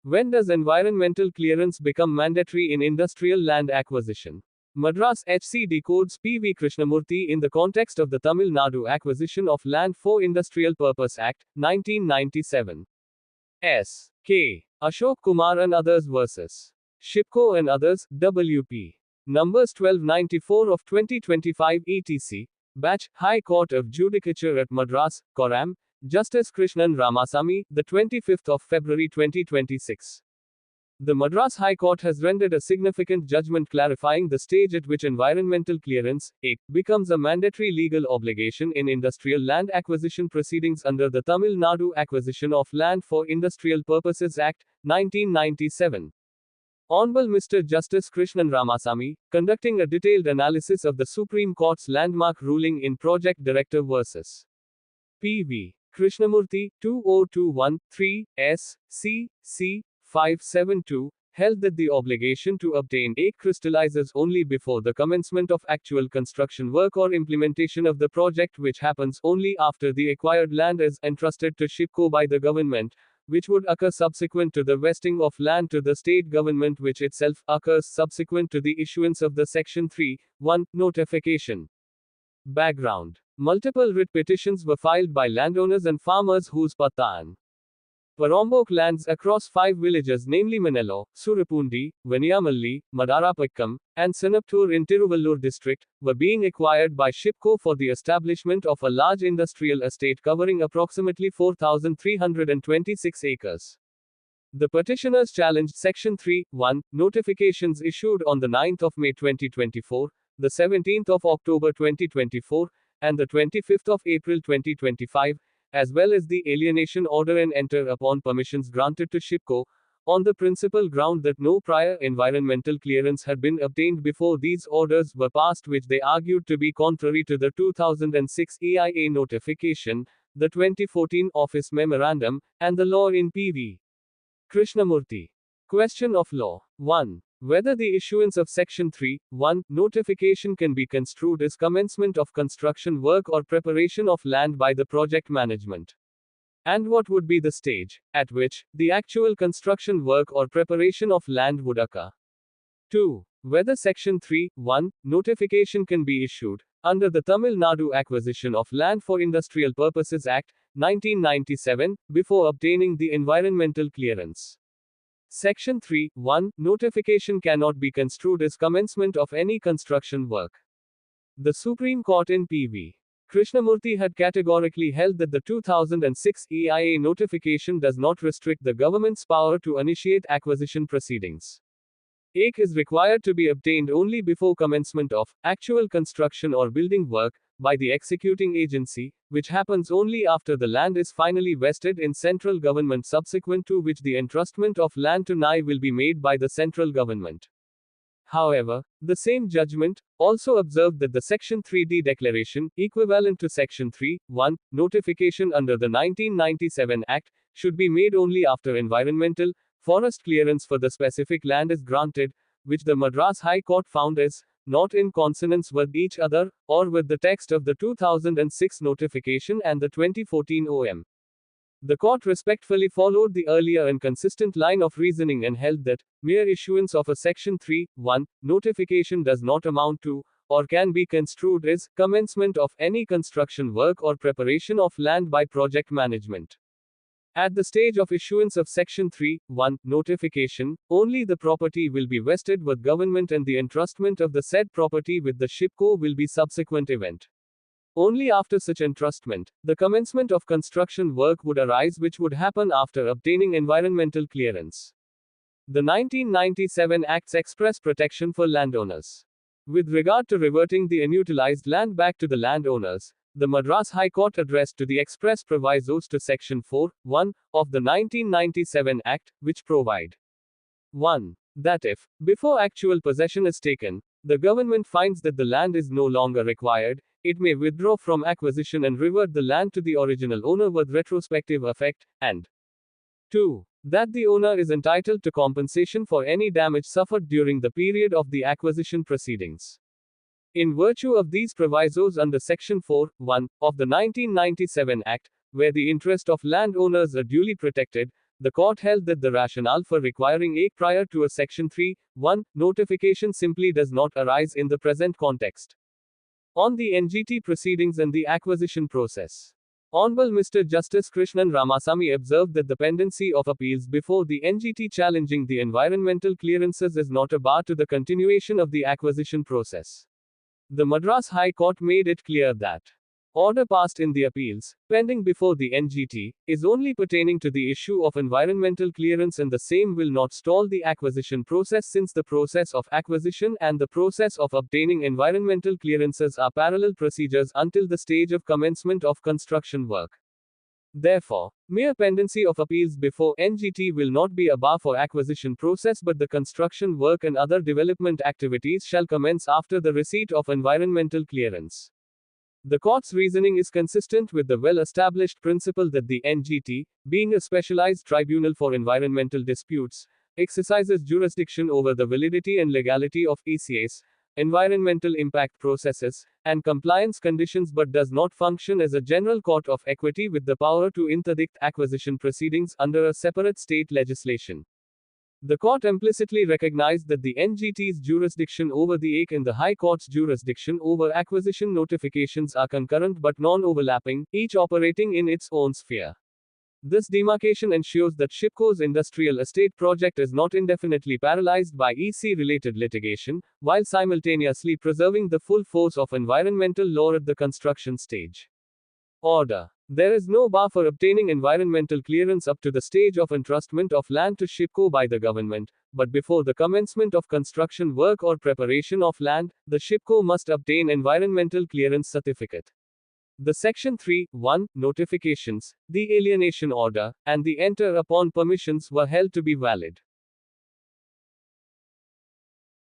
When does environmental clearance become mandatory in industrial land acquisition? Madras HC Decodes P.V. Krishnamurthy in the context of the Tamil Nadu Acquisition of Land for Industrial Purpose Act, 1997. S. K. Ashok Kumar and others vs. SIPCOT and others, WP. Numbers 1294 of 2025 etc. Batch, High Court of Judicature at Madras, Coram, Justice Krishnan Ramasamy, the 25th of February 2026. The Madras High Court has rendered a significant judgment clarifying the stage at which environmental clearance, becomes a mandatory legal obligation in industrial land acquisition proceedings under the Tamil Nadu Acquisition of Land for Industrial Purposes Act, 1997. Honorable Mr. Justice Krishnan Ramasamy, conducting a detailed analysis of the Supreme Court's landmark ruling in Project Director vs. P.V. Krishnamurthy, 2021-3, S.C. C. 572, held that the obligation to obtain a crystallizes only before the commencement of actual construction work or implementation of the project, which happens only after the acquired land is entrusted to SIPCOT by the government, which would occur subsequent to the vesting of land to the state government, which itself occurs subsequent to the issuance of the Section 3(1) notification. Background. Multiple writ petitions were filed by landowners and farmers whose Patta and Parambok lands across 5 villages, namely Manello, Surapundi, Vaniyamalli, Madarapakkam, and Sinaptur in Tiruvallur district, were being acquired by SIPCOT for the establishment of a large industrial estate covering approximately 4,326 acres. The petitioners challenged Section 3(1) notifications issued on the 9th of May 2024, the 17th of October 2024, and the 25th of April 2025, as well as the alienation order and enter upon permissions granted to SIPCOT, on the principal ground that no prior environmental clearance had been obtained before these orders were passed, which they argued to be contrary to the 2006 EIA notification, the 2014 Office Memorandum, and the law in P.V. Krishnamurthy. Question of law. 1. Whether the issuance of Section 3(1) notification can be construed as commencement of construction work or preparation of land by the project management. And what would be the stage at which the actual construction work or preparation of land would occur. 2. Whether Section 3(1) notification can be issued under the Tamil Nadu Acquisition of Land for Industrial Purposes Act, 1997, before obtaining the environmental clearance. Section 3(1) notification cannot be construed as commencement of any construction work. The Supreme Court in P.V. Krishnamurthy had categorically held that the 2006 EIA notification does not restrict the government's power to initiate acquisition proceedings. AK is required to be obtained only before commencement of actual construction or building work by the executing agency, which happens only after the land is finally vested in central government, subsequent to which the entrustment of land to NI will be made by the central government. However, the same judgment also observed that the Section 3D declaration, equivalent to Section 3(1) notification under the 1997 Act, should be made only after environmental, forest clearance for the specific land is granted, which the Madras High Court found is not in consonance with each other, or with the text of the 2006 notification and the 2014 OM. The court respectfully followed the earlier and consistent line of reasoning and held that mere issuance of a Section 3(1) notification does not amount to, or can be construed as, commencement of any construction work or preparation of land by project management. At the stage of issuance of Section 3(1) notification, only the property will be vested with government and the entrustment of the said property with the SIPCOT will be subsequent event. Only after such entrustment, the commencement of construction work would arise, which would happen after obtaining environmental clearance. The 1997 Act's express protection for landowners. With regard to reverting the unutilized land back to the landowners, the Madras High Court addressed to the express provisos to Section 4(1) of the 1997 Act, which provide 1. That if, before actual possession is taken, the government finds that the land is no longer required, it may withdraw from acquisition and revert the land to the original owner with retrospective effect, and 2. That the owner is entitled to compensation for any damage suffered during the period of the acquisition proceedings. In virtue of these provisos under Section 4(1) of the 1997 Act, where the interest of landowners are duly protected, The court held that the rationale for requiring a prior to a Section 3(1) notification simply does not arise in the present context. On the NGT proceedings and the acquisition process. Honorable Mr. Justice Krishnan Ramasamy observed that the pendency of appeals before the NGT challenging the environmental clearances is not a bar to the continuation of the acquisition process. The Madras High Court made it clear that order passed in the appeals, pending before the NGT, is only pertaining to the issue of environmental clearance, and the same will not stall the acquisition process, since the process of acquisition and the process of obtaining environmental clearances are parallel procedures until the stage of commencement of construction work. Therefore, mere pendency of appeals before NGT will not be a bar for acquisition process, but the construction work and other development activities shall commence after the receipt of environmental clearance. The court's reasoning is consistent with the well-established principle that the NGT, being a specialized tribunal for environmental disputes, exercises jurisdiction over the validity and legality of ECAs, environmental impact processes, and compliance conditions, but does not function as a general court of equity with the power to interdict acquisition proceedings under a separate state legislation. The court implicitly recognized that the NGT's jurisdiction over the AK and the High Court's jurisdiction over acquisition notifications are concurrent but non-overlapping, each operating in its own sphere. This demarcation ensures that SIPCO's industrial estate project is not indefinitely paralyzed by EC-related litigation, while simultaneously preserving the full force of environmental law at the construction stage. Order. There is no bar for obtaining environmental clearance up to the stage of entrustment of land to SIPCO by the government, but before the commencement of construction work or preparation of land, the SIPCO must obtain environmental clearance certificate. The Section 3(1) notifications, the alienation order, and the enter upon permissions were held to be valid.